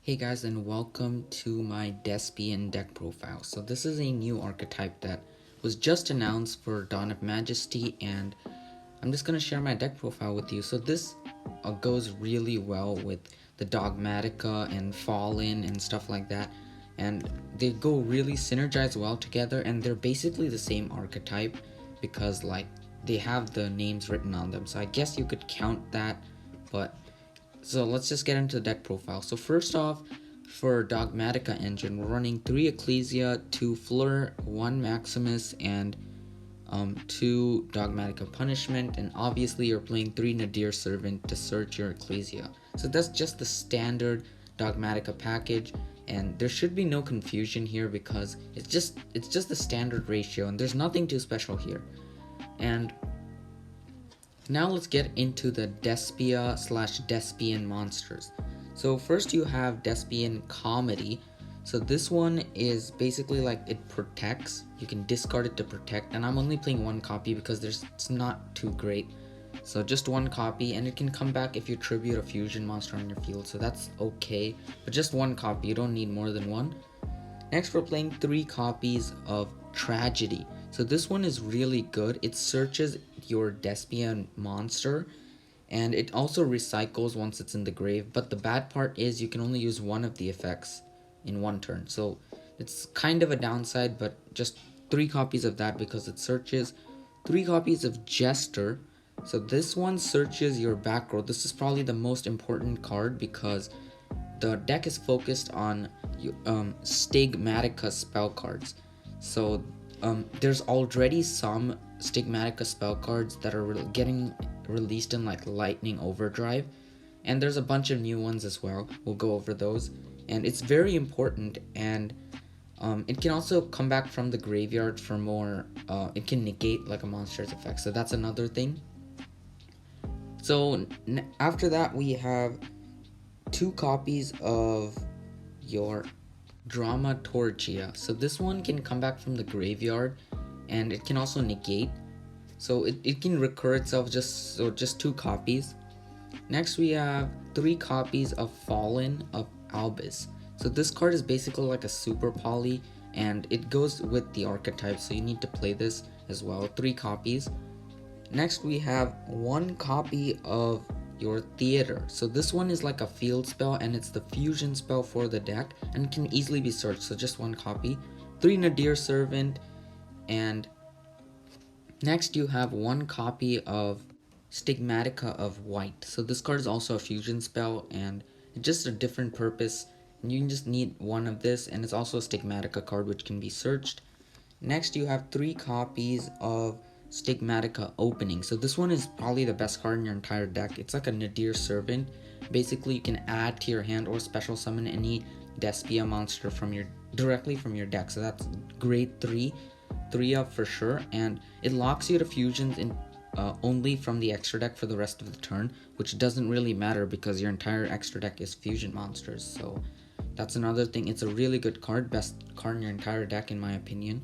Hey guys, and welcome to my Despian deck profile. So this is a new archetype that was just announced for Dawn of Majesty, and I'm just going to share my deck profile with you. So this goes really well with the Dogmatika and Fallen and stuff like that, and they go really synergize well together, and they're basically the same archetype because like they have the names written on them. So I guess you could count that, but so let's just get into the deck profile. So first off, for Dogmatika engine, we're running 3 Ecclesia, 2 Fleur, 1 Maximus, and 2 Dogmatika Punishment, and obviously you're playing 3 Nadir Servant to search your Ecclesia. So that's just the standard Dogmatika package, and there should be no confusion here because it's just the standard ratio, and there's nothing too special here. And now let's get into the Despia / Despian monsters. So first you have Despian Comedy. So this one is basically like it protects. You can discard it to protect, and I'm only playing 1 copy because it's not too great. So just 1 copy, and it can come back if you tribute a fusion monster on your field, so that's okay. But just 1 copy, you don't need more than 1. Next we're playing 3 copies of Tragedy. So this one is really good. It searches your Despian monster, and it also recycles once it's in the grave, but the bad part is you can only use 1 of the effects in 1 turn. So it's kind of a downside, but just 3 copies of that because it searches. 3 copies of Jester. So this one searches your back row. This is probably the most important card because the deck is focused on Stigmatica spell cards. So there's already some Stigmatica spell cards that are getting released in like Lightning Overdrive, and there's a bunch of new ones as well. We'll go over those, and it's very important, and it can also come back from the graveyard for more. It can negate like a monster's effect, so that's another thing. So after that we have 2 copies of your Dramaturgia. So this one can come back from the graveyard, and it can also negate. So it can recur itself, just 2 copies. Next we have 3 copies of Fallen of Albus. So this card is basically like a super poly, and it goes with the archetype, so you need to play this as well. 3 copies. Next we have 1 copy of your Theater. So this one is like a field spell, and it's the fusion spell for the deck, and can easily be searched, so just 1 copy. 3 Nadir Servant, and next you have 1 copy of Stigmatica of White. So this card is also a fusion spell, and it's just a different purpose, and you can just need 1 of this, and it's also a Stigmatica card which can be searched. Next you have 3 copies of Stigmatica Opening. So this one is probably the best card in your entire deck. It's like a Nadir Servant. Basically you can add to your hand or special summon any Despia monster directly from your deck. So that's grade 3 up for sure, and it locks you to fusions in only from the extra deck for the rest of the turn, which doesn't really matter because your entire extra deck is fusion monsters. So that's another thing. It's a really good card, best card in your entire deck in my opinion.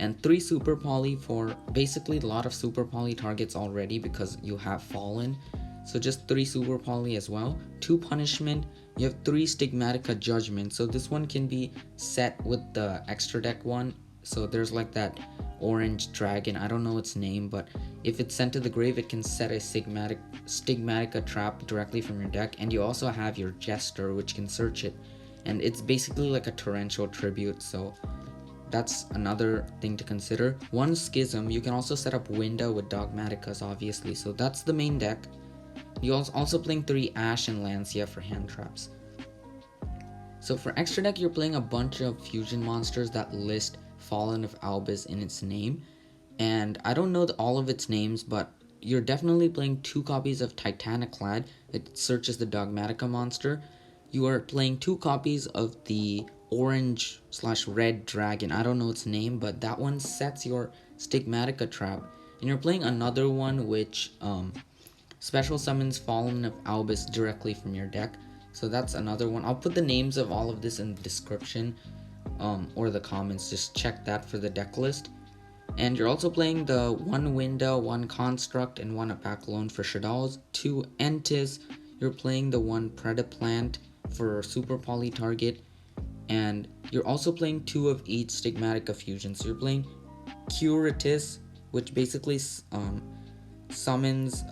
And 3 super poly for basically a lot of super poly targets already because you have Fallen. So just 3 super poly as well. 2 punishment. You have 3 Stigmatica Judgment. So this one can be set with the extra deck one. So there's like that orange dragon, I don't know its name, but if it's sent to the grave, it can set a Stigmatica trap directly from your deck. And you also have your Jester, which can search it, and it's basically like a torrential tribute, so that's another thing to consider. 1 Schism. You can also set up Winda with Dogmatikas, obviously, so that's the main deck. You're also playing 3 Ash and Lancia for hand traps. So for extra deck, you're playing a bunch of fusion monsters that list Fallen of Albus in its name, and I don't know all of its names, but you're definitely playing 2 copies of Titaniclad that searches the Dogmatika monster. You are playing 2 copies of the orange / red dragon, I don't know its name, but that one sets your Stigmatica trap. And you're playing another one which special summons Fallen of Albus directly from your deck. So that's another one. I'll put the names of all of this in the description or the comments. Just check that for the deck list. And you're also playing the 1 Winda, 1 Construct, and 1 Apaclone for Shaddolls. 2 Entis. You're playing the 1 Predaplant for super poly target, and you're also playing 2 of each Stigmatica fusion. So you're playing Curatus, which basically summons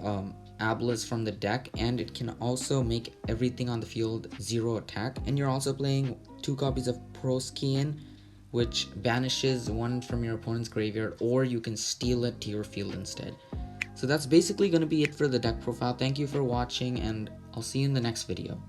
Abyss from the deck, and it can also make everything on the field 0 attack. And you're also playing 2 copies of Proskian, which banishes 1 from your opponent's graveyard, or you can steal it to your field instead. So that's basically going to be it for the deck profile. Thank you for watching, and I'll see you in the next video.